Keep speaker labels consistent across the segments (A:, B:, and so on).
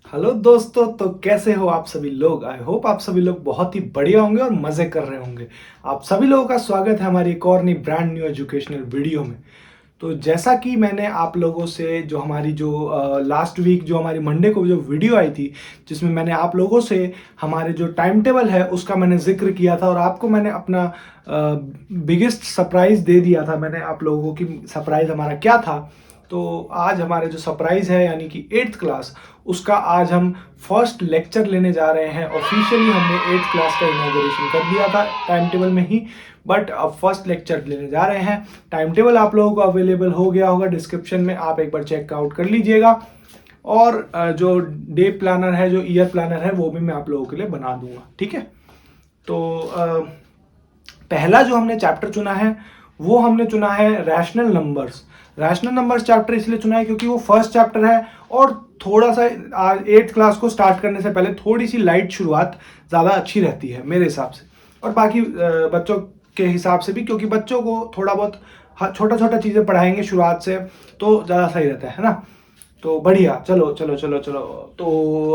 A: Hello दोस्तों, तो कैसे हो आप सभी लोग। आई होप आप सभी लोग बहुत ही बढ़िया होंगे और मज़े कर रहे होंगे। आप सभी लोगों का स्वागत है हमारी एक और नई ब्रांड न्यू एजुकेशनल वीडियो में। तो जैसा कि मैंने आप लोगों से जो हमारी जो लास्ट वीक जो हमारी मंडे को जो वीडियो आई थी, जिसमें मैंने आप लोगों से हमारे जो टाइम टेबल है उसका मैंने जिक्र किया था और आपको मैंने अपना बिगेस्ट सरप्राइज दे दिया था। मैंने आप लोगों को कि सरप्राइज हमारा क्या था। तो आज हमारे जो सरप्राइज है यानी कि 8th क्लास, उसका आज हम फर्स्ट लेक्चर लेने जा रहे हैं। ऑफिशियली हमने 8th क्लास का इनॉग्रेशन कर दिया था टाइम टेबल में ही, बट अब फर्स्ट लेक्चर लेने जा रहे हैं। टाइम टेबल आप लोगों को अवेलेबल हो गया होगा डिस्क्रिप्शन में, आप एक बार चेकआउट कर लीजिएगा। और जो डे प्लानर है, जो ईयर प्लानर है, वो भी मैं आप लोगों के लिए बना दूंगा। ठीक है। तो पहला जो हमने चैप्टर चुना है वो हमने चुना है rational numbers. Rational numbers chapter इसलिए चुना है क्योंकि वो फर्स्ट चैप्टर है और थोड़ा सा 8th क्लास को स्टार्ट करने से पहले थोड़ी सी लाइट शुरुआत ज़्यादा अच्छी रहती है मेरे हिसाब से, और बाकी बच्चों के हिसाब से भी, क्योंकि बच्चों को थोड़ा बहुत छोटा छोटा चीज़ें पढ़ाएंगे शुरुआत से तो ज़्यादा सही रहता है ना। तो बढ़िया, चलो चलो चलो चलो। तो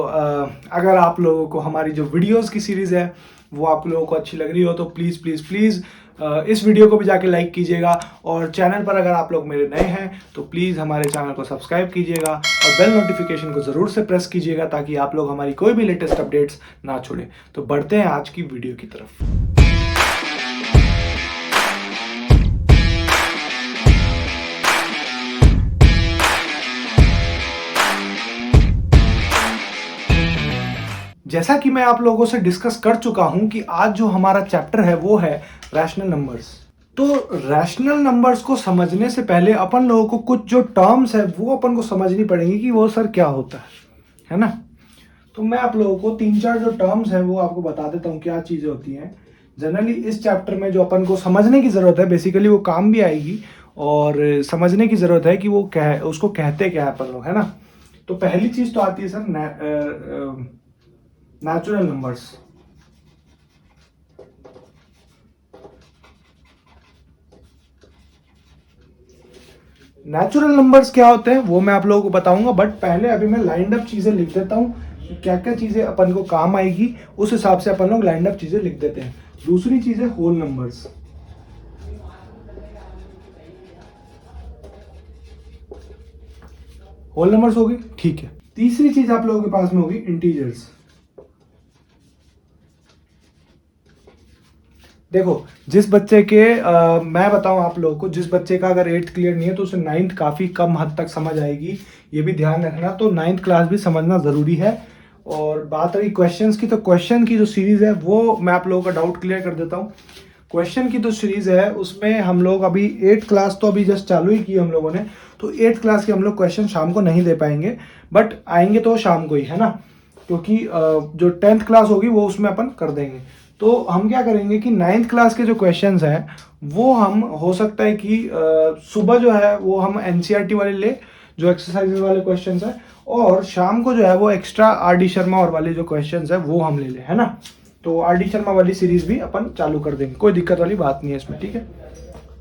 A: अगर आप लोगों को हमारी जो वीडियोस की सीरीज़ है वो आप लोगों को अच्छी लग रही हो तो प्लीज़ प्लीज़ प्लीज़ इस वीडियो को भी जाके लाइक कीजिएगा। और चैनल पर अगर आप लोग मेरे नए हैं तो प्लीज़ हमारे चैनल को सब्सक्राइब कीजिएगा और बेल नोटिफिकेशन को ज़रूर से प्रेस कीजिएगा ताकि आप लोग हमारी कोई भी लेटेस्ट अपडेट्स ना छोड़ें। तो बढ़ते हैं आज की वीडियो की तरफ। जैसा कि मैं आप लोगों से डिस्कस कर चुका हूं कि आज जो हमारा चैप्टर है वो है रैशनल नंबर्स। तो रैशनल नंबर्स को समझने से पहले अपन लोगों को कुछ जो टर्म्स है वो अपन को समझनी पड़ेंगी कि वो सर क्या होता है ना। तो मैं आप लोगों को 3-4 जो टर्म्स है वो आपको बता देता हूँ क्या चीज़ें होती हैं। जनरली इस चैप्टर में जो अपन को समझने की ज़रूरत है, बेसिकली वो काम भी आएगी और समझने की ज़रूरत है कि वो क्या है, उसको कहते क्या है अपन लोग, है ना। तो पहली चीज़ तो आती है sir natural numbers. Natural numbers क्या होते हैं वो मैं आप लोगों को बताऊंगा, बट पहले अभी मैं लाइंड अप चीजें लिख देता हूं कि क्या क्या चीजें अपन को काम आएगी, उस हिसाब से अपन लोग लाइंड अप चीजें लिख देते हैं। दूसरी चीज है होल नंबर्स। होल नंबर्स होगी, ठीक है। तीसरी चीज आप लोगों के पास में होगी इंटीजर्स। देखो, जिस बच्चे के मैं बताऊं आप लोगों को, जिस बच्चे का अगर 8th क्लियर नहीं है तो उसे 9th काफ़ी कम हद तक समझ आएगी, ये भी ध्यान रखना। तो 9th क्लास भी समझना ज़रूरी है। और बात रही क्वेश्चंस की, तो क्वेश्चन की जो सीरीज़ है वो मैं आप लोगों का डाउट क्लियर कर देता हूँ। क्वेश्चन की जो सीरीज़ है उसमें हम लोग अभी 8th क्लास तो अभी जस्ट चालू ही की हम लोगों ने, तो 8th क्लास के हम लोग क्वेश्चन शाम को नहीं दे पाएंगे, बट आएंगे तो शाम को ही, है ना। क्योंकि जो 10th क्लास होगी वो उसमें अपन कर देंगे। तो हम क्या करेंगे कि 9th क्लास के जो क्वेश्चंस हैं वो हम, हो सकता है कि सुबह जो है वो हम एनसीईआरटी वाले ले, जो एक्सरसाइजेज वाले क्वेश्चंस हैं, और शाम को जो है वो एक्स्ट्रा आर डी शर्मा और वाले जो क्वेश्चंस है वो हम ले लें, है ना। तो आर डी शर्मा वाली सीरीज भी अपन चालू कर देंगे, कोई दिक्कत वाली बात नहीं है इसमें, ठीक है।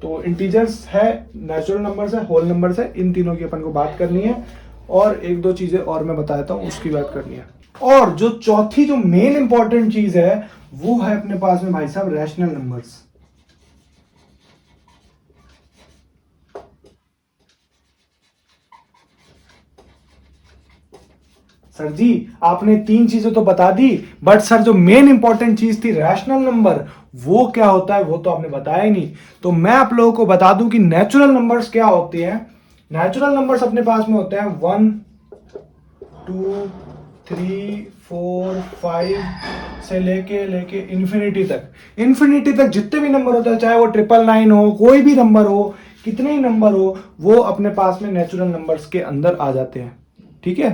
A: तो इंटीजर्स है, नेचुरल नंबर्स है, होल नंबर्स है, इन तीनों की अपन को बात करनी है। और एक दो चीजें और मैं बता देता हूँ, उसकी बात करनी है। और जो चौथी जो मेन इंपॉर्टेंट चीज है वो है अपने पास में भाई साहब रैशनल नंबर्स। सर जी, आपने 3 चीजें तो बता दी, बट सर जो मेन इंपॉर्टेंट चीज थी रैशनल नंबर, वो क्या होता है वो तो आपने बताया ही नहीं। तो मैं आप लोगों को बता दूं कि नेचुरल नंबर्स क्या होते हैं। नेचुरल नंबर्स अपने पास में होते हैं 1 2 3 4 5 से लेके लेके इन्फिनिटी तक। इन्फिनिटी तक जितने भी नंबर होते हैं, चाहे वो 999 हो, कोई भी नंबर हो, कितने ही नंबर हो, वो अपने पास में नेचुरल नंबर्स के अंदर आ जाते हैं, ठीक है।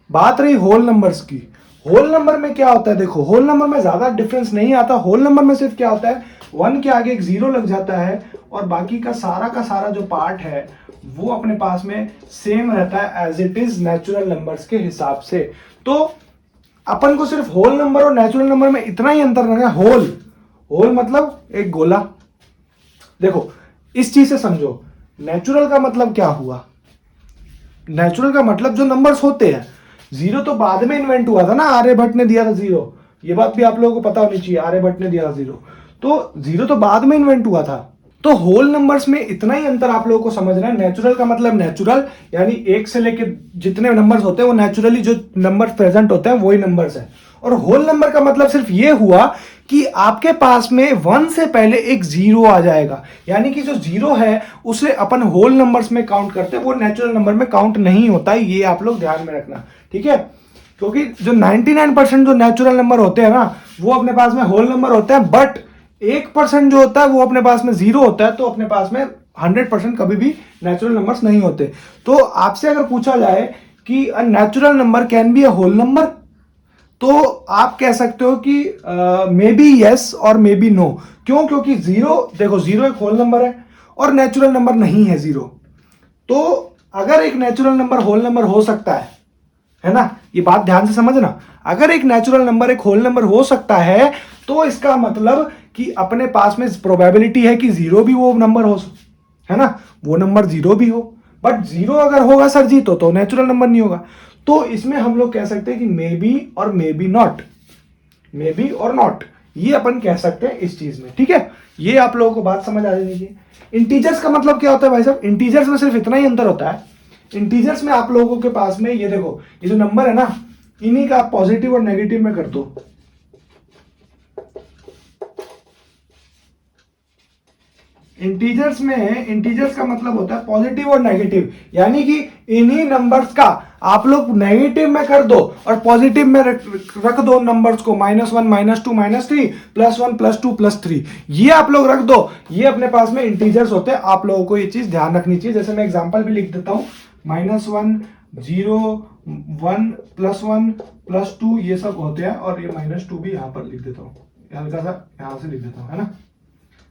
A: बात रही होल नंबर्स की। होल नंबर में क्या होता है, देखो होल नंबर में ज्यादा डिफरेंस नहीं आता। होल नंबर में सिर्फ क्या होता है, 1 के आगे एक 0 लग जाता है और बाकी का सारा जो पार्ट है वो अपने पास में सेम रहता है as it is natural numbers के हिसाब से। तो अपन को सिर्फ होल नंबर और नेचुरल नंबर में इतना ही अंतर रखना है। होल, होल मतलब एक गोला। देखो इस चीज से समझो, नेचुरल का मतलब क्या हुआ। नेचुरल का मतलब जो नंबर्स होते हैं, जीरो तो बाद में इन्वेंट हुआ था ना, आर्यभट्ट ने दिया था जीरो, ये बात भी आप लोगों को पता होनी चाहिए, आर्यभट्ट ने दिया था जीरो, तो जीरो तो बाद में इन्वेंट हुआ था। तो होल नंबर्स में इतना ही अंतर आप लोगों को समझना है। नेचुरल का मतलब नेचुरल, यानी एक से लेके जितने नंबर्स होते हैं वो नेचुरली जो नंबर प्रेजेंट होते हैं वही नंबर्स है। और होल नंबर का मतलब सिर्फ ये हुआ कि आपके पास में 1 से पहले एक जीरो आ जाएगा, यानी कि जो जीरो है उसे अपन होल नंबर्स में काउंट करते हैं, वो नेचुरल नंबर में काउंट नहीं होता है, ये आप लोग ध्यान में रखना, ठीक है। क्योंकि जो 99% जो नेचुरल नंबर होते हैं ना वो अपने पास में होल नंबर होते हैं, बट 1% जो होता है वो अपने पास में जीरो होता है, तो अपने पास में 100% कभी भी नेचुरल नंबर्स नहीं होते। तो आपसे अगर पूछा जाए कि a natural number can be a whole number, तो आप कह सकते हो कि मे बी यस और मे बी नो। क्यों? क्योंकि जीरो, देखो जीरो एक होल नंबर है और नेचुरल नंबर नहीं है जीरो। तो अगर एक नेचुरल नंबर होल नंबर हो सकता है ना, ये बात ध्यान से समझना, अगर एक नेचुरल नंबर एक होल नंबर हो सकता है तो इसका मतलब कि अपने पास में प्रोबेबिलिटी है कि जीरो भी वो नंबर हो, है ना, वो नंबर जीरो भी हो। बट जीरो अगर होगा सर जी तो नेचुरल नंबर नहीं होगा। तो इसमें हम लोग कह सकते हैं कि मे बी और may be not, may be और नॉट, ये अपन कह सकते हैं इस चीज में, ठीक है। ये आप लोगों को बात समझ आ जानी चाहिए। इंटीजर्स का मतलब क्या होता है भाई साहब? इंटीजर्स में सिर्फ इतना ही अंतर होता है, इंटीजर्स में आप लोगों के पास में ये देखो, ये जो नंबर है ना, इन्हीं का आप पॉजिटिव और नेगेटिव में कर दो। इंटीजर्स में, इंटीजर्स का मतलब होता है पॉजिटिव और नेगेटिव, यानी कि इन्हीं नंबर्स का आप लोग नेगेटिव में कर दो और पॉजिटिव में रख दो नंबर्स को, -1 -2 -3 +1 +2 +3, ये आप लोग रख दो, ये अपने पास में इंटीजर्स होते हैं। आप लोगों को ये चीज ध्यान रखनी चाहिए। जैसे मैं एग्जांपल भी लिख देता हूं, -1 0 1 +1 +2 ये सब होते हैं, और ये -2 भी यहां पर लिख देता हूं, हल्का सा यहां से लिख देता हूं, है ना।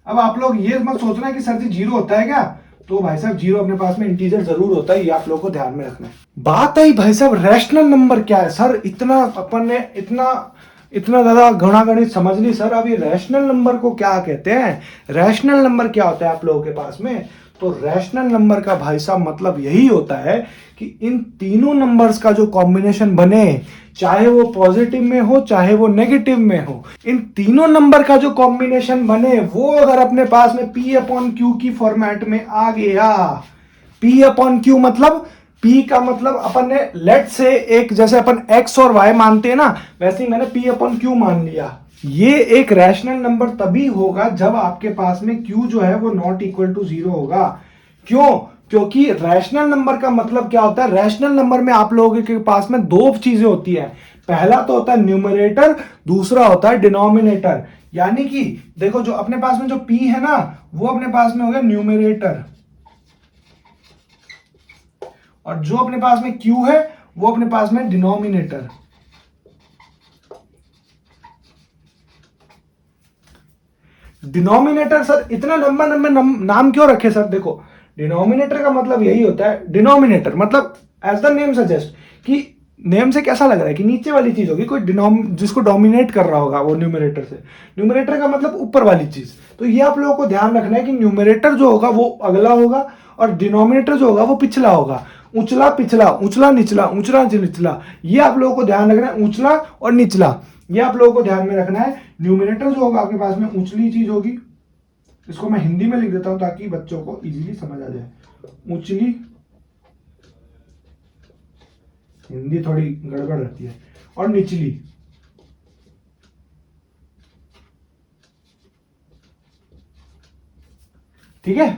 A: अब आप लोग ये मत सोचना कि सर जी जीरो होता है क्या, तो भाई साहब जीरो अपने पास में इंटीजर जरूर होता है, ये आप लोगों को ध्यान में रखना है। बात आई भाई साहब रैशनल नंबर क्या है। सर इतना अपन ने इतना ज्यादा गणित समझ ली सर, अब ये रैशनल नंबर को क्या कहते हैं, रैशनल नंबर क्या होता है आप लोगों के पास में? तो रैशनल नंबर का भाई साहब मतलब यही होता है कि इन तीनों नंबर्स का जो कॉम्बिनेशन बने, चाहे वो पॉजिटिव में हो चाहे वो नेगेटिव में हो, इन तीनों नंबर का जो कॉम्बिनेशन बने वो अगर अपने पास में P/Q की फॉर्मेट में आ गया, P/Q मतलब, P का मतलब अपन ने लेट से एक, जैसे अपन X और Y मानते हैं ना, वैसे ही मैंने P/Q मान लिया। ये एक रैशनल नंबर तभी होगा जब आपके पास में Q जो है वो नॉट इक्वल टू जीरो होगा। क्यों? क्योंकि रैशनल नंबर का मतलब क्या होता है? रैशनल नंबर में आप लोगों के पास में दो चीजें होती है, पहला तो होता है न्यूमरेटर, दूसरा होता है डिनोमिनेटर। यानी कि देखो जो अपने पास में जो P है ना वो अपने पास में हो गया न्यूमरेटर, और जो अपने पास में Q है वो अपने पास में डिनोमिनेटर। डिनोमिनेटर सर इतना लंबा नाम क्यों रखे सर? देखो डिनोमिनेटर का मतलब यही होता है, डिनोमिनेटर मतलब एज द नेम सजेस्ट, कि नेम से कैसा लग रहा है कि नीचे वाली चीज होगी, कोई जिसको डोमिनेट कर रहा होगा वो न्यूमरेटर से। न्यूमरेटर का मतलब ऊपर वाली चीज। तो ये आप लोगों को ध्यान रखना है कि न्यूमरेटर जो होगा वो अगला होगा और डिनोमिनेटर जो होगा वो पिछला होगा। ऊंचला पिछला, ऊंचला निचला, ऊंचला निचला, ये आप लोगों को ध्यान रखना है, ऊंचला और निचला, ये आप लोगों को ध्यान में रखना है। न्यूमरेटर जो होगा आपके पास में ऊंचली चीज होगी, इसको मैं हिंदी में लिख देता हूं ताकि बच्चों को इजीली समझ आ जाए। ऊंचली, हिंदी थोड़ी गड़बड़ रहती है, और निचली, ठीक है।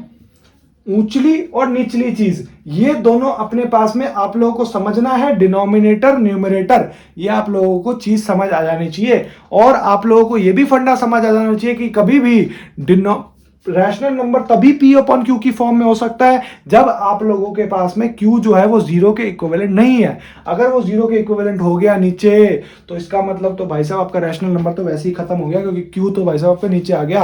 A: ऊंचली और निचली चीज, ये दोनों अपने पास में आप लोगों को समझना है। डिनोमिनेटर न्यूमरेटर, ये आप लोगों को चीज समझ आ जानी चाहिए। और आप लोगों को ये भी फंडा समझ आ जाना चाहिए कि कभी भी रैशनल नंबर तभी P/Q की फॉर्म में हो सकता है जब आप लोगों के पास में Q जो है वो जीरो के इक्विवेलेंट नहीं है। अगर वो जीरो के इक्विवेलेंट हो गया नीचे, तो इसका मतलब तो भाई साहब आपका रैशनल नंबर तो वैसे ही खत्म हो गया, क्योंकि Q तो भाई साहब आपका नीचे आ गया।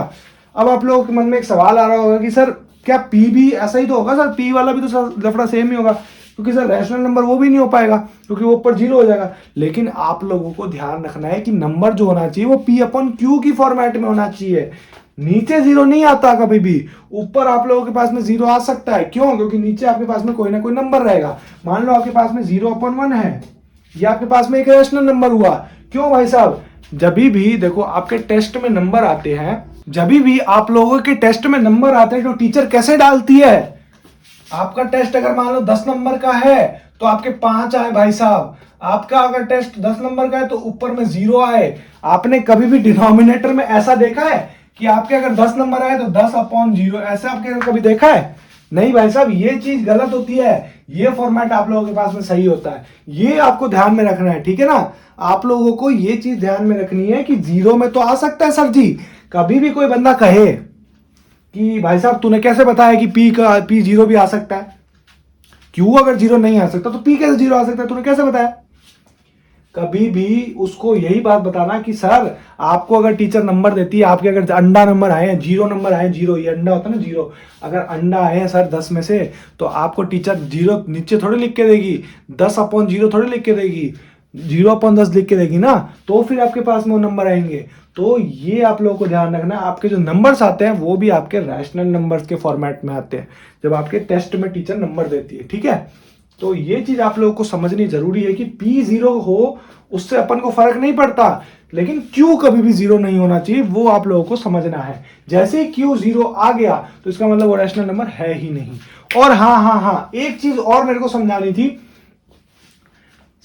A: अब आप लोगों के मन में एक सवाल आ रहा होगा कि सर क्या P भी ऐसा ही तो होगा? सर P वाला भी तो लफड़ा सेम ही होगा, क्योंकि सर रैशनल नंबर वो भी नहीं हो पाएगा क्योंकि वो ऊपर जीरो हो जाएगा। लेकिन आप लोगों को ध्यान रखना है कि नंबर जो होना चाहिए वो P/Q की फॉर्मेट में होना चाहिए। नीचे जीरो नहीं आता कभी भी, ऊपर आप लोगों के पास में जीरो आ सकता है। क्यों? क्योंकि नीचे आपके पास में कोई ना कोई नंबर रहेगा। मान लो आपके पास में 0/1 है, ये आपके पास में एक रैशनल नंबर हुआ। क्यों भाई साहब? जब भी देखो आपके टेस्ट में नंबर आते हैं, जब भी आप लोगों के टेस्ट में नंबर आते हैं तो टीचर कैसे डालती है? आपका टेस्ट अगर मान लो 10 नंबर का है तो आपके 5 आए भाई साहब। आपका अगर टेस्ट 10 नंबर का है तो ऊपर में 0 आए। आपने कभी भी डिनोमिनेटर में ऐसा देखा है कि आपके अगर 10 नंबर आए तो 10/0, ऐसा आपके कभी देखा है? नहीं भाई साहब, ये चीज गलत होती है। ये फॉर्मेट आप लोगों के पास में सही होता है, ये आपको ध्यान में रखना है, ठीक है ना? आप लोगों को ये चीज ध्यान में रखनी है कि 0 में तो आ सकता है सर जी। कभी भी कोई बंदा कहे कि भाई साहब तूने कैसे बताया कि पी 0 भी आ सकता है? क्यों अगर 0 नहीं आ सकता तो पी कैसे 0 आ सकता है? तूने कैसे बताया? कभी भी उसको यही बात बताना कि सर आपको अगर टीचर नंबर देती है, आपके अगर अंडा नंबर आए हैं, 0 नंबर आए, 0, ये अंडा होता है ना 0, अगर अंडा आए हैं सर 10 में से तो आपको टीचर 0 नीचे थोड़ी लिख के देगी, 10/0 थोड़ी लिख के देगी, 0/10 लिख के देगी ना, तो फिर आपके पास में वो नंबर आएंगे। तो ये आप लोगों को ध्यान रखना है, आपके जो नंबर्स आते हैं वो भी आपके रैशनल नंबर्स के फॉर्मेट में आते हैं जब आपके टेस्ट में टीचर नंबर देती है, ठीक है? तो ये चीज आप लोगों को समझनी जरूरी है कि P0 हो उससे अपन को फर्क नहीं पड़ता, लेकिन Q कभी भी 0 नहीं होना चाहिए, वो आप लोगों को समझना है। जैसे ही Q 0 आ गया तो इसका मतलब वो रैशनल नंबर है ही नहीं। और हाँ, एक चीज और मेरे को समझानी थी।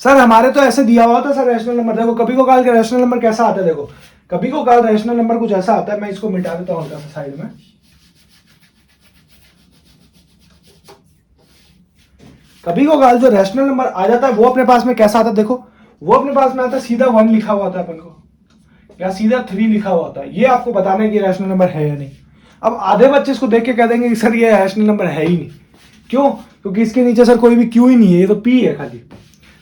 A: सर हमारे तो ऐसे दिया हुआ था सर रैशनल नंबर, देखो कभी को काल का रैशनल नंबर कैसा आता है, देखो कभी को काल रैशनल नंबर कुछ ऐसा आता है। मैं इसको मिटा देता हूं हल्का सा साइड में। कभी को काल जो रैशनल नंबर आ जाता है वो अपने पास में कैसा आता है, देखो वो अपने पास में आता है सीधा 1 लिखा हुआ था अपन को, या सीधा 3 लिखा हुआ था। ये आपको बताना है कि रैशनल नंबर है या नहीं। अब आधे बच्चे इसको देख के कह देंगे कि सर ये रैशनल नंबर है ही नहीं। क्यों? क्योंकि इसके नीचे सर कोई भी क्यू ही नहीं है, ये तो पी है खाली।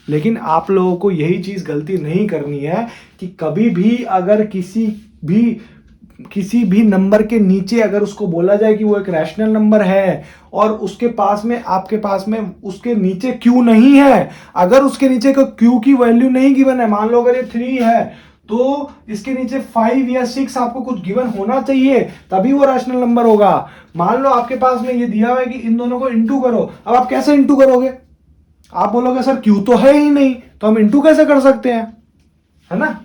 A: लेकिन आप लोगों को यही चीज गलती नहीं करनी है कि कभी भी अगर किसी भी नंबर के नीचे अगर उसको बोला जाए कि वो एक रैशनल नंबर है और उसके पास में आपके पास में उसके नीचे क्यू नहीं है, अगर उसके नीचे को क्यू की वैल्यू नहीं गिवन है, मान लो अगर ये 3 है तो इसके नीचे 5 या 6 आपको कुछ गिवन होना चाहिए, तभी वो रैशनल नंबर होगा। मान लो आपके पास में ये दिया हुआ है कि इन दोनों को इंटू करो, अब आप कैसे इंटू करोगे? आप बोलोगे सर क्यू तो है ही नहीं, तो हम इंटू कैसे कर सकते हैं, है ना?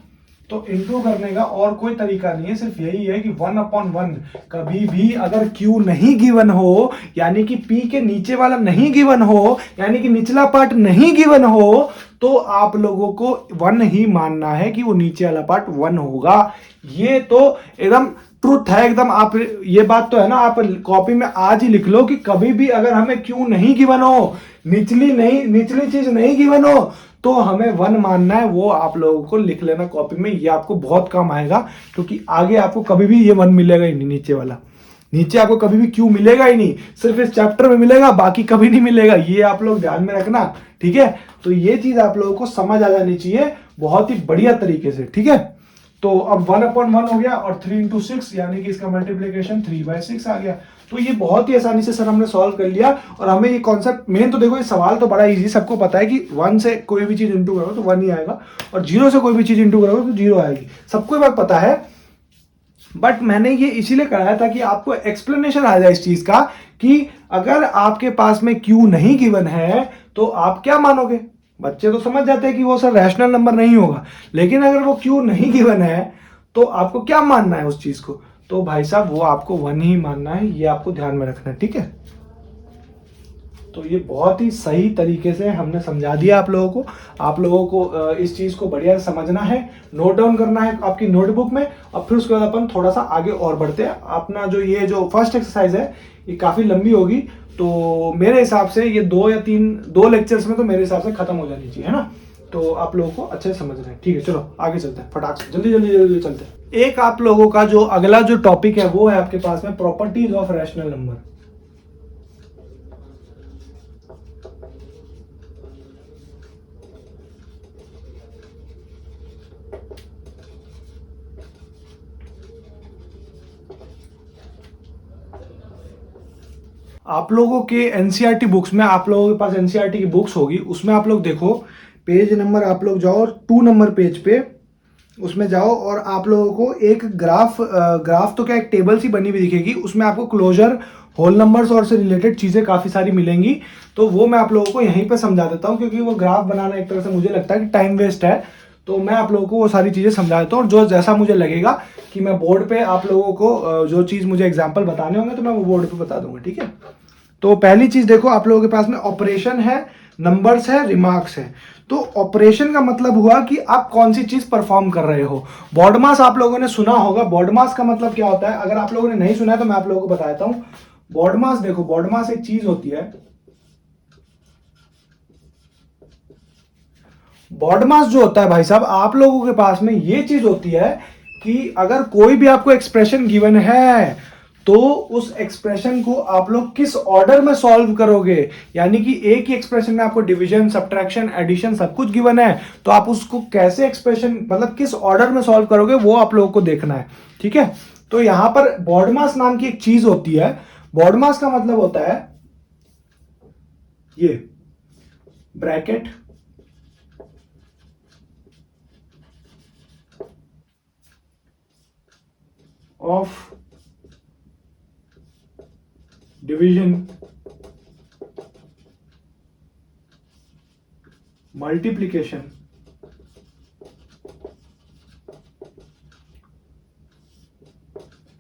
A: तो इंटू करने का और कोई तरीका नहीं है, सिर्फ यही है कि 1/1। कभी भी अगर क्यू नहीं गिवन हो, यानी कि पी के नीचे वाला नहीं गिवन हो, यानी कि निचला पार्ट नहीं गिवन हो, तो आप लोगों को 1 ही मानना है कि वो नीचे वाला पार्ट 1 होगा। ये तो एकदम ट्रुथ है एकदम। आप ये बात तो है ना, आप कॉपी में आज ही लिख लो कि कभी भी अगर हमें क्यू नहीं गिवन हो, निचली चीज नहीं गिवन हो, तो हमें 1 मानना है। वो आप लोगों को लिख लेना कॉपी में, ये आपको बहुत काम आएगा, क्योंकि आगे आपको कभी भी ये 1 मिलेगा ही नहीं। नीचे वाला, नीचे आपको कभी भी क्यू मिलेगा ही नहीं, सिर्फ इस चैप्टर में मिलेगा, बाकी कभी नहीं मिलेगा। ये आप लोग ध्यान में रखना, ठीक है? तो ये चीज आप लोगों को समझ आ जानी चाहिए बहुत ही बढ़िया तरीके से, ठीक है? तो अब 1/1 हो गया और 3 into 6 यानी कि इसका मल्टीप्लीकेशन 3/6 आ गया। तो ये बहुत ही आसानी से सर हमने सॉल्व कर लिया। और हमें ये कॉन्सेप्ट मेन तो देखो, ये सवाल तो बड़ा इजी, सबको पता है कि 1 से कोई भी चीज इंटू करोगे तो 1 ही आएगा, और 0 से कोई भी चीज इंटू करोगे तो 0 आएगी, सबको ये बात पता है। बट मैंने ये इसीलिए कराया था कि आपको एक्सप्लेनेशन आ जाए इस चीज का कि अगर आपके पास में क्यू नहीं गिवन है तो आप क्या मानोगे। बच्चे तो समझ जाते हैं कि वो सर रैशनल नंबर नहीं होगा, लेकिन अगर वो क्यू नहीं गिवन है तो आपको क्या मानना है उस चीज को? तो भाई साहब वो आपको 1 ही मानना है, ये आपको ध्यान में रखना है, ठीक है? तो ये बहुत ही सही तरीके से हमने समझा दिया आप लोगों को। आप लोगों को इस चीज को बढ़िया समझना है, नोट डाउन करना है आपकी नोटबुक में, और फिर उसके बाद अपन थोड़ा सा आगे और बढ़ते हैं। अपना ये जो फर्स्ट एक्सरसाइज है ये काफी लंबी होगी, तो मेरे हिसाब से ये 2 लेक्चर्स में तो मेरे हिसाब से खत्म हो जानी चाहिए, है ना? तो आप लोगों को अच्छे से समझना है, ठीक है? चलो आगे चलते हैं, फटाक से जल्दी चलते हैं। एक आप लोगों का जो अगला जो टॉपिक है वो है आपके पास में प्रॉपर्टीज ऑफ रैशनल नंबर। आप लोगों के एनसीईआरटी बुक्स में, आप लोगों के पास एनसीईआरटी की बुक्स होगी, उसमें आप लोग देखो पेज नंबर, आप लोग जाओ 2 नंबर पेज पे, उसमें जाओ और आप लोगों को एक ग्राफ तो क्या एक टेबल सी बनी हुई दिखेगी, उसमें आपको क्लोजर होल नंबर्स और से रिलेटेड चीज़ें काफ़ी सारी मिलेंगी, तो वो मैं आप लोगों को यहीं पे समझा देता हूँ, क्योंकि वो ग्राफ बनाना एक तरह से मुझे लगता है कि टाइम वेस्ट है। तो मैं आप लोगों को वो सारी चीज़ें समझा देता हूँ, और जो जैसा मुझे लगेगा कि मैं बोर्ड पे आप लोगों को जो चीज़ मुझे एग्जाम्पल बताने होंगे तो मैं वो बोर्ड पे बता दूंगा, ठीक है। तो पहली चीज़ देखो, आप लोगों के पास में ऑपरेशन है, नंबर्स है, रिमार्क्स है। तो ऑपरेशन का मतलब हुआ कि आप कौन सी चीज परफॉर्म कर रहे हो। बॉड मास आप लोगों ने सुना होगा। बॉड मास का मतलब क्या होता है, अगर आप लोगों ने नहीं सुना है तो मैं आप लोगों को बता देता हूं। बॉड मास देखो, बॉड मास एक चीज होती है। बॉड मास जो होता है भाई साहब, आप लोगों के पास में ये चीज होती है कि अगर कोई भी आपको एक्सप्रेशन गिवन है तो उस एक्सप्रेशन को आप लोग किस ऑर्डर में सॉल्व करोगे। यानी कि एक ही एक्सप्रेशन में आपको डिवीजन, सब्ट्रैक्शन, एडिशन सब कुछ गिवन है, तो आप उसको कैसे एक्सप्रेशन मतलब किस ऑर्डर में सॉल्व करोगे वो आप लोगों को देखना है, ठीक है। तो यहां पर बॉड मास नाम की एक चीज होती है। बॉड मास का मतलब होता है ये bracket of division, multiplication,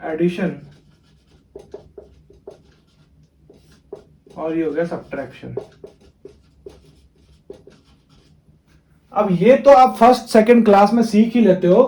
A: addition और ये हो गया सब्ट्रैक्शन। अब ये तो आप फर्स्ट सेकंड क्लास में सीख ही लेते हो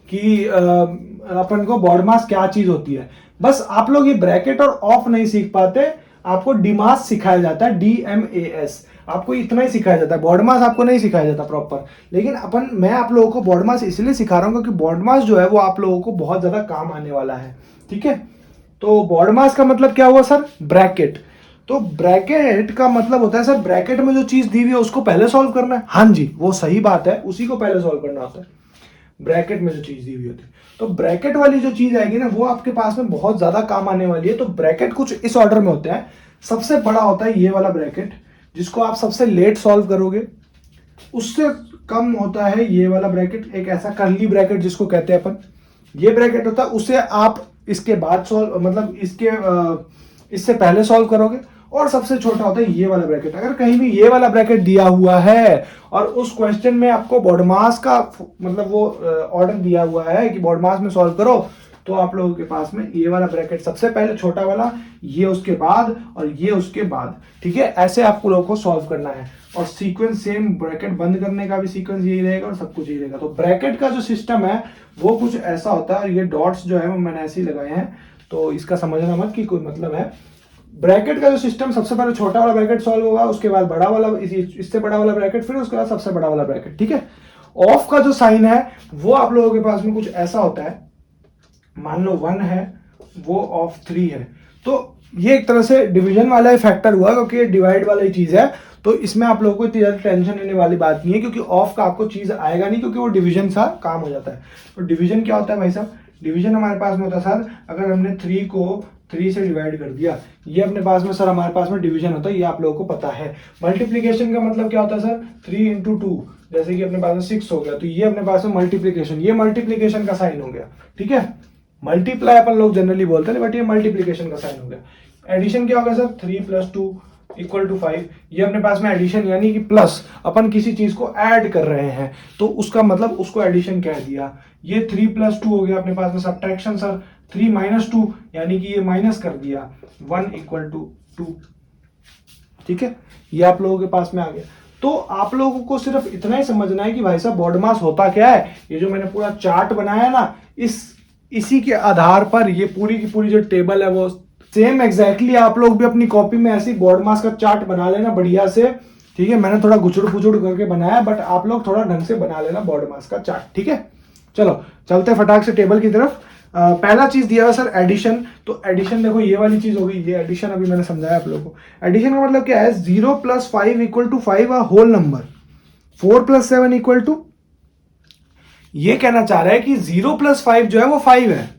A: कि अपन को बॉड मास क्या चीज होती है। बस आप लोग ये ब्रैकेट और ऑफ नहीं सीख पाते, आपको डीमास सिखाया जाता है, DMAS। आपको इतना ही सिखाया जाता है, बॉड मास आपको नहीं सिखाया जाता प्रॉपर। लेकिन मैं आप लोगों को बॉड मास इसलिए सिखा रहा हूं क्योंकि बॉड मास जो है वो आप लोगों को बहुत ज्यादा काम आने वाला है, ठीक है। तो बॉड मास का मतलब क्या हुआ सर, ब्रैकेट। तो ब्रैकेट का मतलब होता है सर, ब्रैकेट में जो चीज दी हुई है उसको पहले सॉल्व करना है। हाँ जी, वो सही बात है, उसी को पहले सॉल्व करना होता है, ब्रैकेट में जो चीज दी हुई होती है। तो ब्रैकेट वाली जो चीज आएगी ना वो आपके पास में बहुत ज्यादा काम आने वाली है। तो ब्रैकेट कुछ इस ऑर्डर में होते हैं। सबसे बड़ा होता है ये वाला ब्रैकेट, जिसको आप सबसे लेट सॉल्व करोगे। उससे कम होता है ये वाला ब्रैकेट, एक ऐसा कर्ली ब्रैकेट जिसको कहते हैं अपन, ये ब्रैकेट होता है, उसे आप इसके बाद सॉल्व मतलब इससे पहले सॉल्व करोगे। और सबसे छोटा होता है ये वाला ब्रैकेट। अगर कहीं भी ये वाला ब्रैकेट दिया हुआ है और उस क्वेश्चन में आपको बॉड मास का मतलब वो ऑर्डर दिया हुआ है कि बॉड मास में सॉल्व करो, तो आप लोगों के पास में ये वाला ब्रैकेट सबसे पहले, छोटा वाला ये उसके बाद और ये उसके बाद, ठीक है। ऐसे आपको लोगों को सॉल्व करना है। और सीक्वेंस सेम, ब्रैकेट बंद करने का भी सीक्वेंस यही रहेगा और सब कुछ यही रहेगा। तो ब्रैकेट का जो सिस्टम है वो कुछ ऐसा होता है। और ये डॉट्स जो है वो मैंने ऐसे ही लगाए हैं, तो इसका समझना मत कि कोई मतलब है। ब्रैकेट का जो सिस्टम, सबसे पहले छोटा वाला ब्रैकेट सॉल्व होगा, उसके बाद बड़ा वाला, इससे बड़ा वाला ब्रैकेट, फिर उसके बाद सबसे बड़ा वाला ब्रैकेट, ठीक है। ऑफ का जो साइन है वो आप लोगों के पास में कुछ ऐसा होता है। मान लो 1 है, वो ऑफ 3 है। तो ये एक तरह से डिवीजन वाला फैक्टर हुआ, क्योंकि डिवाइड वाला ही चीज है। तो इसमें आप लोगों को इतनी ज्यादा टेंशन लेने वाली बात नहीं है, क्योंकि ऑफ का आपको चीज आएगा नहीं, क्योंकि वो डिवीजन सा काम हो जाता है। तो डिवीजन क्या होता है भाई साहब, डिवीजन हमारे पास में होता है सर, अगर हमने 3 को 3 से डिवाइड कर दिया, ये अपने पास में सर हमारे पास में डिवीजन होता है, ये आप लोगों को पता है। मल्टीप्लीकेशन का मतलब क्या होता है सर, 3 into 2, जैसे कि अपने पास में 6 हो गया, तो ये अपने पास में मल्टीप्लीकेशन, ये मल्टीप्लीकेशन का साइन हो गया, ठीक है। मल्टीप्लाई अपन लोग जनरली बोलते हैं, बट ये मल्टीप्लीकेशन का साइन हो गया। एडिशन क्या होगा सर, 3 + 2 = 5, ये अपने पास में एडिशन यानी कि प्लस, अपन किसी चीज को ऐड कर रहे हैं तो उसका मतलब उसको एडिशन कह दिया। ये 3 + 2 हो गया अपने पास में सब्ट्रैक्शन सर, 3 - 2 यानी कि ये माइनस कर दिया, 1 = 2, ठीक है। ये आप लोगों के पास में आ गया। तो आप लोगों को सिर्फ इतना ही समझना है कि भाई साहब बॉड मास होता क्या है। ये जो मैंने पूरा चार्ट बनाया ना, इसी के आधार पर ये पूरी की पूरी जो टेबल है वो सेम एग्जैक्टली आप लोग भी अपनी कॉपी में ऐसी बॉड मास का चार्ट बना लेना बढ़िया से, ठीक है। मैंने थोड़ा गुचड़ पुचड़ करके बनाया, बट आप लोग थोड़ा ढंग से बना लेना बॉड मास का चार्ट, ठीक है। चलो चलते फटाक से टेबल की तरफ। पहला चीज दिया है सर एडिशन। तो एडिशन देखो ये वाली चीज हो गई, ये एडिशन अभी मैंने समझाया आप लोगों को। एडिशन का मतलब क्या है, 0 + 5 = 5 होल नंबर, 4 + 7 = ये कहना चाह रहा है कि 0 + 5 जो है वो 5 है,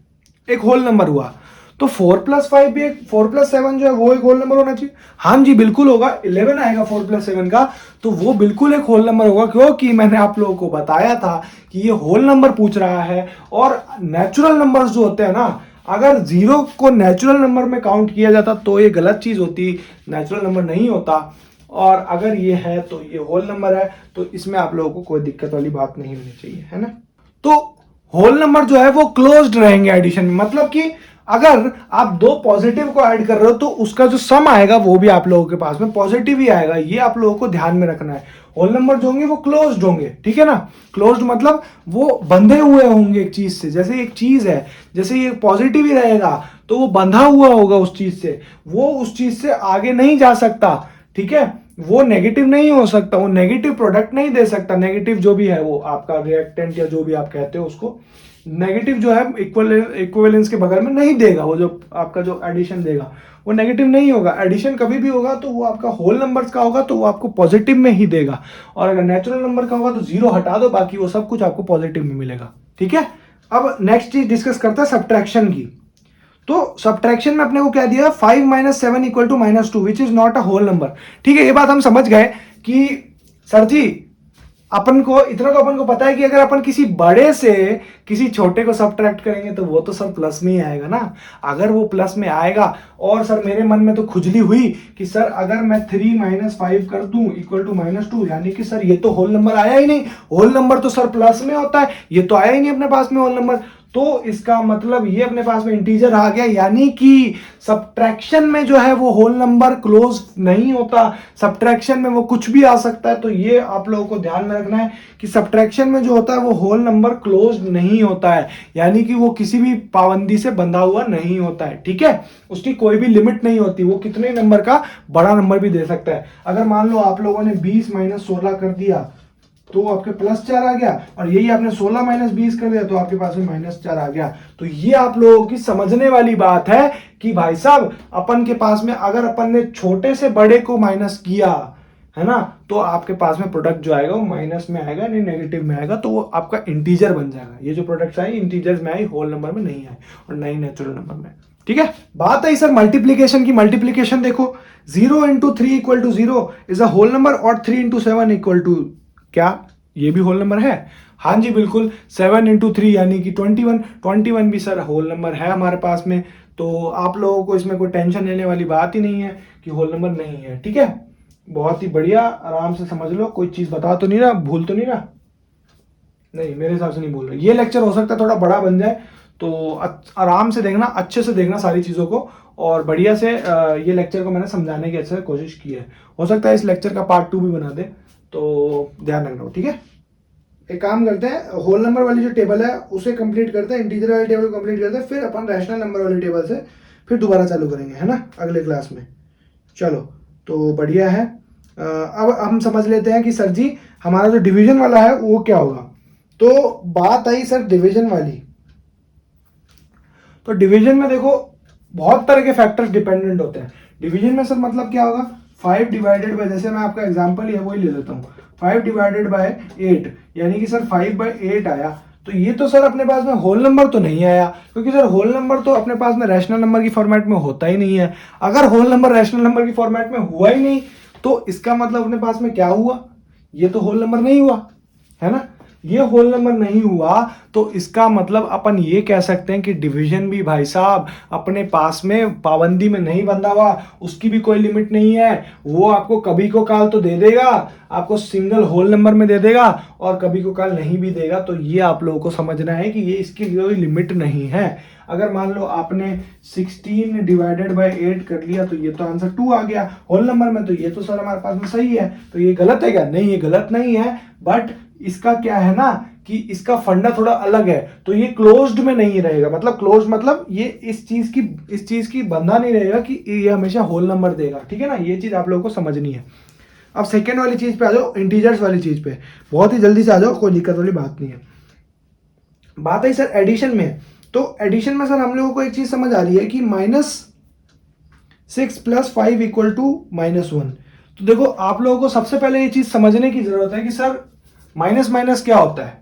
A: एक होल नंबर हुआ। तो 4 + 5 भी 4 + 7 जो है वो एक होल नंबर होना चाहिए। हाँ जी बिल्कुल होगा, 11 आएगा 4 + 7 का, तो वो बिल्कुल एक होल नंबर होगा, क्योंकि मैंने आप लोगों को बताया था कि ये होल नंबर पूछ रहा है। और नेचुरल नंबर्स जो होते हैं ना, अगर जीरो को नेचुरल नंबर में काउंट किया जाता तो ये गलत चीज होती, नेचुरल नंबर नहीं होता। और अगर ये है तो ये होल नंबर है, तो इसमें आप लोगों को कोई दिक्कत वाली बात नहीं होनी चाहिए, है ना। तो होल नंबर जो है वो क्लोज्ड रहेंगे एडिशन में, मतलब कि अगर आप दो पॉजिटिव को ऐड कर रहे हो तो उसका जो सम आएगा वो भी आप लोगों के पास में पॉजिटिव ही आएगा, ये आप लोगों को ध्यान में रखना है। होल नंबर जो होंगे वो क्लोज्ड होंगे, ठीक है ना। क्लोज्ड मतलब वो बंधे हुए होंगे एक चीज से, जैसे एक चीज है, जैसे ये पॉजिटिव ही रहेगा तो वो बंधा हुआ होगा उस चीज से, वो उस चीज से आगे नहीं जा सकता, ठीक है। वो नेगेटिव नहीं हो सकता, वो नेगेटिव प्रोडक्ट नहीं दे सकता, नेगेटिव जो भी है वो आपका रिएक्टेंट या जो भी आप कहते हो उसको, नेगेटिव जो है इक्विवेलेंस के बगल में नहीं देगा। वो जो आपका जो एडिशन देगा वो नेगेटिव नहीं होगा। एडिशन कभी भी होगा तो वो आपका होल नंबर्स का होगा तो वो आपको पॉजिटिव में ही देगा, और अगर नेचुरल नंबर का होगा तो जीरो हटा दो, बाकी वो सब कुछ आपको पॉजिटिव में मिलेगा, ठीक है। अब नेक्स्ट चीज डिस्कस करते हैं सब्ट्रैक्शन की। तो सब्ट्रैक्शन में अपने को क्या दिया, 5 - 7 = -2 which is not a whole number, ठीक है। ये बात हम समझ गए कि सर जी अपन को इतना तो अपन को पता है कि अगर अपन किसी बड़े से किसी छोटे को सब्ट्रैक्ट करेंगे तो वो तो सर प्लस में ही आएगा ना। अगर वो प्लस में आएगा, और सर मेरे मन में तो खुजली हुई कि सर अगर मैं 3 - 5 कर दूं इक्वल टू -2, यानी कि सर ये तो होल नंबर आया ही नहीं, होल नंबर तो सर प्लस में होता है, ये तो आया ही नहीं अपने पास में होल नंबर, तो इसका मतलब ये अपने पास में इंटीजर आ गया, यानी कि सब्ट्रैक्शन में जो है वो होल नंबर क्लोज नहीं होता, सब्ट्रैक्शन में वो कुछ भी आ सकता है। तो ये आप लोगों को ध्यान में रखना है कि सब्ट्रैक्शन में जो होता है वो होल नंबर क्लोज नहीं होता है, यानी कि वो किसी भी पाबंदी से बंधा हुआ नहीं होता है, ठीक है। उसकी कोई भी लिमिट नहीं होती, वो कितने नंबर का बड़ा नंबर भी दे सकता है। अगर मान लो आप लोगों ने 20 - 16 कर दिया तो आपके +4 आ गया, और यही आपने 16 - 20 कर दिया तो आपके पास में -4 आ गया। तो ये आप लोगों की समझने वाली बात है कि भाई साहब अपन के पास में अगर अपन ने छोटे से बड़े को माइनस किया, है ना, तो आपके पास में प्रोडक्ट जो आएगा वो माइनस में आएगा, नहीं नेगेटिव में आएगा, तो वो आपका इंटीजर बन जाएगा। ये जो प्रोडक्ट्स आए इंटीजर्स में आई, होल नंबर में नहीं आए, और ना ही नेचुरल नंबर में, ठीक है। बात आई सर मल्टीप्लीकेशन की। मल्टीप्लीकेशन देखो, 0 × 3 = 0 इज अ होल नंबर, और 3 × 7 = क्या ये भी होल नंबर है? हाँ जी बिल्कुल, 7 × 3 यानी कि 21, 21 भी सर होल नंबर है हमारे पास में। तो आप लोगों को इसमें कोई टेंशन लेने वाली बात ही नहीं है कि होल नंबर नहीं है, ठीक है। बहुत ही बढ़िया, आराम से समझ लो, कोई चीज बता तो नहीं रहा, भूल तो नहीं रहा? नहीं, मेरे हिसाब से नहीं भूल रहा। ये लेक्चर हो सकता है थोड़ा बड़ा बन जाए, तो आराम से देखना, अच्छे से देखना सारी चीज़ों को, और बढ़िया से ये लेक्चर को मैंने समझाने की अच्छे से कोशिश की है। हो सकता है इस लेक्चर का पार्ट 2 भी बना दे, तो ध्यान रखना, ठीक है। एक काम करते हैं, होल नंबर वाली जो टेबल है उसे कंप्लीट करते हैं, इंटीजर वाली टेबल कंप्लीट करते हैं, फिर अपन रैशनल नंबर वाली टेबल से फिर दोबारा चालू करेंगे, है ना, अगले क्लास में। चलो, तो बढ़िया है। अब हम समझ लेते हैं कि सर जी हमारा जो डिवीजन वाला है वो क्या होगा। तो बात आई सर डिवीजन वाली, तो डिवीजन में देखो बहुत तरह के फैक्टर्स डिपेंडेंट होते हैं। डिवीजन में सर मतलब क्या होगा, 5 डिवाइडेड बाय, जैसे मैं आपका एग्जांपल ही है वही ले लेता हूँ, 5 डिवाइडेड बाय 8, यानी कि सर 5/8 आया। तो ये तो सर अपने पास में होल नंबर तो नहीं आया, क्योंकि सर होल नंबर तो अपने पास में रैशनल नंबर की फॉर्मेट में होता ही नहीं है। अगर होल नंबर रैशनल नंबर की फॉर्मेट में हुआ ही नहीं तो इसका मतलब अपने पास में क्या हुआ, ये तो होल नंबर नहीं हुआ, है ना। ये होल नंबर नहीं हुआ तो इसका मतलब अपन ये कह सकते हैं कि डिवीजन भी भाई साहब अपने पास में पाबंदी में नहीं बंधा हुआ, उसकी भी कोई लिमिट नहीं है। वो आपको कभी को काल तो दे देगा, आपको सिंगल होल नंबर में दे देगा, और कभी को काल नहीं भी देगा। तो ये आप लोगों को समझना है कि ये इसकी कोई लिमिट नहीं है। अगर मान लो आपने 16 डिवाइडेड बाय 8 कर लिया तो ये तो आंसर 2 आ गया होल नंबर में, तो ये तो सर हमारे पास में सही है। तो ये गलत है क्या? नहीं, ये गलत नहीं है, बट इसका क्या है ना कि इसका फंडा थोड़ा अलग है। तो ये क्लोज्ड में नहीं रहेगा, मतलब क्लोज्ड मतलब ये इस चीज की बंधा नहीं रहेगा कि ये हमेशा होल नंबर देगा, ठीक है ना। ये चीज आप लोगों को समझनी है। अब सेकेंड वाली चीज पे आ जाओ, इंटीजर्स वाली चीज पे, बहुत ही जल्दी से आ जाओ, कोई दिक्कत वाली बात नहीं है। बात है सर एडिशन में, तो एडिशन में सर हम लोगों को एक चीज समझ आ रही है कि -6 + 5 = -1। तो देखो आप लोगों को सबसे पहले ये चीज समझने की जरूरत है कि सर माइनस माइनस क्या होता है।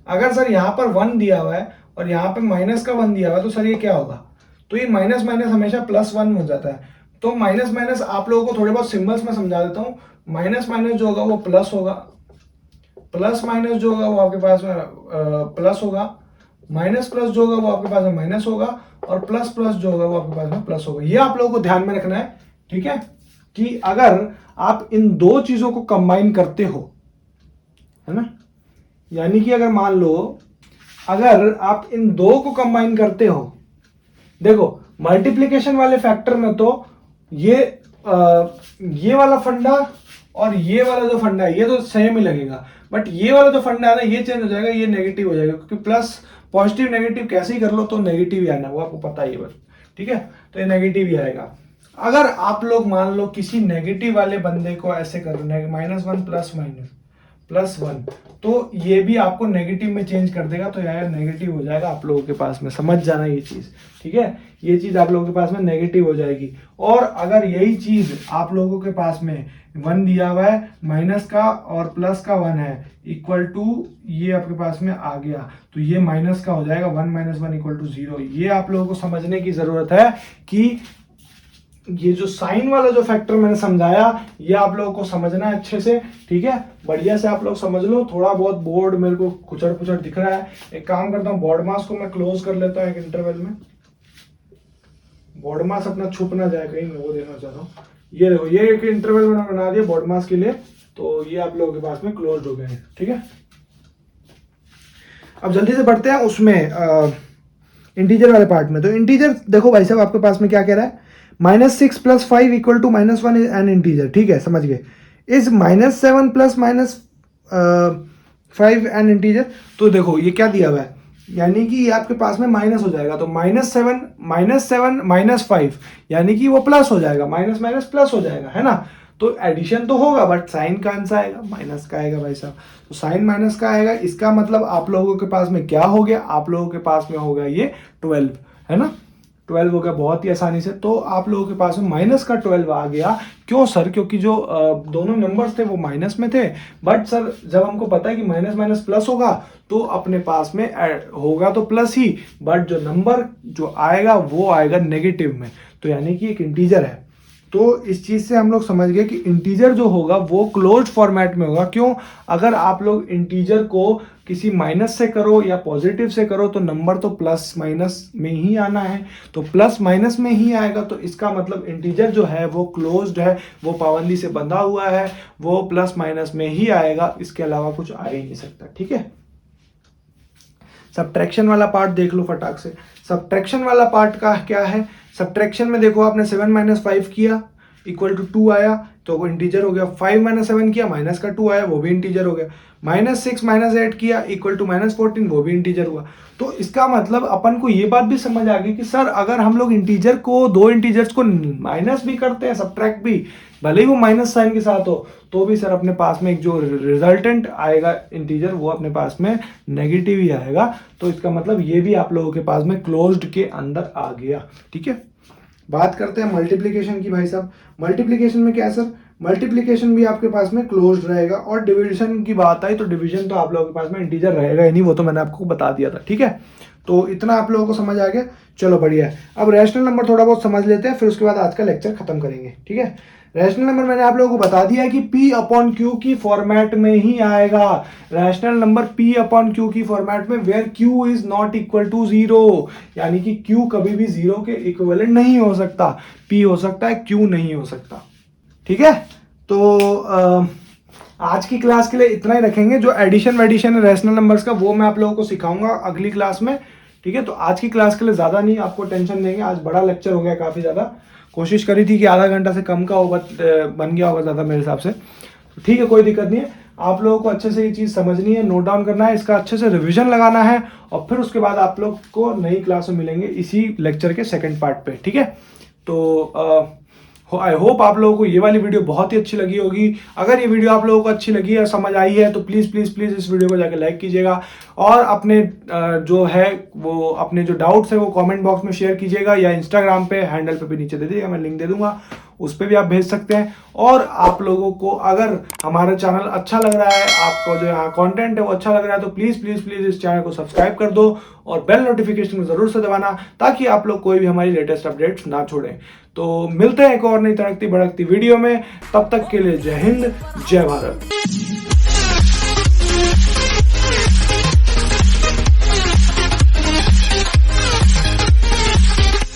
A: अगर सर यहां पर 1 दिया हुआ है और यहां पर -1 दिया हुआ है तो सर ये क्या होगा, तो ये माइनस माइनस हमेशा +1 हो जाता है। तो माइनस माइनस आप लोगों को थोड़े बहुत सिंबल्स में समझा देता हूं। माइनस माइनस जो होगा वो प्लस होगा, प्लस माइनस जो होगा वो आपके पास में प्लस होगा, माइनस प्लस जो होगा वो आपके पास में माइनस होगा, और प्लस प्लस जो होगा वो आपके पास में प्लस होगा। ये आप लोगों को ध्यान में रखना है, ठीक है, कि अगर आप इन दो चीजों को कंबाइन करते हो, है ना, यानी कि अगर मान लो अगर आप इन दो को कंबाइन करते हो, देखो मल्टीप्लिकेशन वाले फैक्टर में तो ये वाला फंडा और ये वाला जो फंडा है ये तो सेम ही लगेगा, बट ये वाला जो फंडा है ना ये चेंज हो जाएगा, ये नेगेटिव हो जाएगा, क्योंकि प्लस पॉजिटिव नेगेटिव कैसे ही कर लो तो नेगेटिव ही आना है, वो आपको पता ही है बस, ठीक है, तो ये नेगेटिव ही आएगा। अगर आप लोग मान लो किसी नेगेटिव वाले बंदे को ऐसे कर रहे हैं -1 प्लस 1, तो ये भी आपको नेगेटिव में चेंज कर देगा, तो यार नेगेटिव हो जाएगा आप लोगों के पास में, समझ जाना ये चीज, ठीक है, ये चीज आप लोगों के पास में नेगेटिव हो जाएगी। और अगर यही चीज आप लोगों के पास में 1 दिया हुआ है, माइनस का और प्लस का 1 है, इक्वल टू ये आपके पास में आ गया, तो ये माइनस का हो जाएगा, 1 - 1 = 0। ये आप लोगों को समझने की जरूरत है कि ये जो साइन वाला जो फैक्टर मैंने समझाया ये आप लोगों को समझना है अच्छे से, ठीक है, बढ़िया से आप लोग समझ लो। थोड़ा बहुत बोर्ड मेरे को कुचड़ कुचड़ दिख रहा है, एक काम करता हूँ, बोर्ड मास को मैं क्लोज कर लेता हूँ एक इंटरवल में, बोर्ड मास अपना छुप ना जाए कहीं, मैं वो देखना चाहता हूँ। ये देखो, ये एक इंटरवल मैंने बना दिया बोर्ड मास के लिए, तो ये आप लोगों के पास में क्लोज हो गए हैं, ठीक है। अब जल्दी से बढ़ते हैं उसमें इंटीजर वाले पार्ट में। तो इंटीजर देखो भाई साहब, आपके पास में क्या कह रहा है, -6 + 5 = -1 इज एन इंटीजर, ठीक है, समझ गए। इज -7 + -5 एन इंटीजर, तो देखो ये क्या दिया हुआ है, यानी कि ये आपके पास में माइनस हो जाएगा, तो -7 -5 यानी कि वो प्लस हो जाएगा, माइनस माइनस प्लस हो जाएगा, है ना। तो एडिशन तो होगा बट साइन कौन सा आएगा, माइनस का आएगा भाई साहब, तो साइन माइनस का आएगा। इसका मतलब आप लोगों के पास में क्या हो गया, आप लोगों के पास में होगा ये 12, है ना, 12 हो गया बहुत ही आसानी से। तो आप लोगों के पास में माइनस का 12 आ गया। क्यों सर, क्योंकि जो दोनों नंबर्स थे वो माइनस में थे, बट सर जब हमको पता है कि माइनस माइनस प्लस होगा तो अपने पास में होगा तो प्लस ही, बट जो नंबर जो आएगा वो आएगा नेगेटिव में, तो यानी कि एक इंटीजर है। तो इस चीज से हम लोग समझ गए कि इंटीजर जो होगा वो क्लोज्ड फॉर्मेट में होगा। क्यों, अगर आप लोग इंटीजर को किसी माइनस से करो या पॉजिटिव से करो तो नंबर तो प्लस माइनस में ही आना है, तो प्लस माइनस में ही आएगा, तो इसका मतलब इंटीजर जो है वो क्लोज्ड है, वो पाबंदी से बंधा हुआ है, वो प्लस माइनस में ही आएगा, इसके अलावा कुछ आ ही नहीं सकता, ठीक है। सब्ट्रैक्शन वाला पार्ट देख लो फटाक से। सब्ट्रैक्शन वाला पार्ट का क्या है, सब्ट्रैक्शन में देखो आपने 7 - 5 किया इक्वल टू 2 आया, तो वो इंटीजर हो गया। 5 - 7 किया, माइनस का 2 आया, वो भी इंटीजर हो गया। -6 - 8 किया इक्वल टू -14, वो भी इंटीजर हुआ। तो इसका मतलब अपन को ये बात भी समझ आ गई कि सर अगर हम लोग इंटीजर को, दो इंटीजर्स को माइनस भी करते हैं, सब्ट्रैक्ट भी, भले ही वो माइनस साइन के साथ हो, तो भी सर अपने पास में एक जो रिजल्टेंट आएगा इंटीजर वो अपने पास में नेगेटिव ही आएगा। तो इसका मतलब ये भी आप लोगों के पास में क्लोज्ड के अंदर आ गया, ठीक है। बात करते हैं मल्टीप्लिकेशन की भाई साहब। मल्टीप्लिकेशन में क्या है सर, मल्टीप्लिकेशन भी आपके पास में क्लोज्ड रहेगा, और डिवीजन की बात आई तो डिवीजन तो आप लोगों के पास में इंटीजर रहेगा ही नहीं, वो तो मैंने आपको बता दिया था, ठीक है। तो इतना आप लोगों को समझ आ गया, चलो बढ़िया है। अब रैशनल नंबर थोड़ा बहुत समझ लेते हैं, फिर उसके बाद आज का लेक्चर खत्म करेंगे, ठीक है। रैशनल नंबर मैंने आप लोगों को बता दिया है कि P/Q की फॉर्मेट में ही आएगा। रैशनल नंबर P/Q की फॉर्मेट में, where Q is not equal to 0, यानी कि Q कभी भी 0 के इक्विवेलेंट नहीं हो सकता। P हो सकता है, Q नहीं हो सकता, ठीक है। तो आज की क्लास के लिए इतना ही रखेंगे। जो एडिशन वेडिशन है रैशनल नंबर्स का वो मैं आप लोगों को सिखाऊंगा अगली क्लास में, ठीक है। तो आज की क्लास के लिए ज्यादा नहीं आपको टेंशन देंगे, आज बड़ा लेक्चर हो गया काफी ज्यादा, कोशिश करी थी कि आधा घंटा से कम का होगा, बन गया होगा ज्यादा मेरे हिसाब से, ठीक है, कोई दिक्कत नहीं है। आप लोगों को अच्छे से ये चीज समझनी है, नोट डाउन करना है, इसका अच्छे से रिवीजन लगाना है, और फिर उसके बाद आप लोग को नई क्लास में मिलेंगे इसी लेक्चर के सेकंड पार्ट पे, ठीक है। तो आई होप आप लोगों को ये वाली वीडियो बहुत ही अच्छी लगी होगी। अगर ये वीडियो आप लोगों को अच्छी लगी है, समझ आई है, तो प्लीज़ प्लीज़ प्लीज़ इस वीडियो को जाके लाइक कीजिएगा, और अपने जो है वो अपने जो डाउट्स है वो कमेंट बॉक्स में शेयर कीजिएगा, या इंस्टाग्राम पे हैंडल पे भी नीचे दे दीजिएगा, मैं लिंक दे दूंगा, उस पर भी आप भेज सकते हैं। और आप लोगों को अगर हमारा चैनल अच्छा लग रहा है, आपको जो यहाँ कंटेंट है वो अच्छा लग रहा है, तो प्लीज़ प्लीज़ प्लीज़ इस चैनल को सब्सक्राइब कर दो, और बेल नोटिफिकेशन को ज़रूर से दबाना, ताकि आप लोग कोई भी हमारी लेटेस्ट अपडेट्स ना छोड़ें। तो मिलते हैं एक और नई तड़कती भड़कती वीडियो में, तब तक के लिए जय हिंद, जय भारत।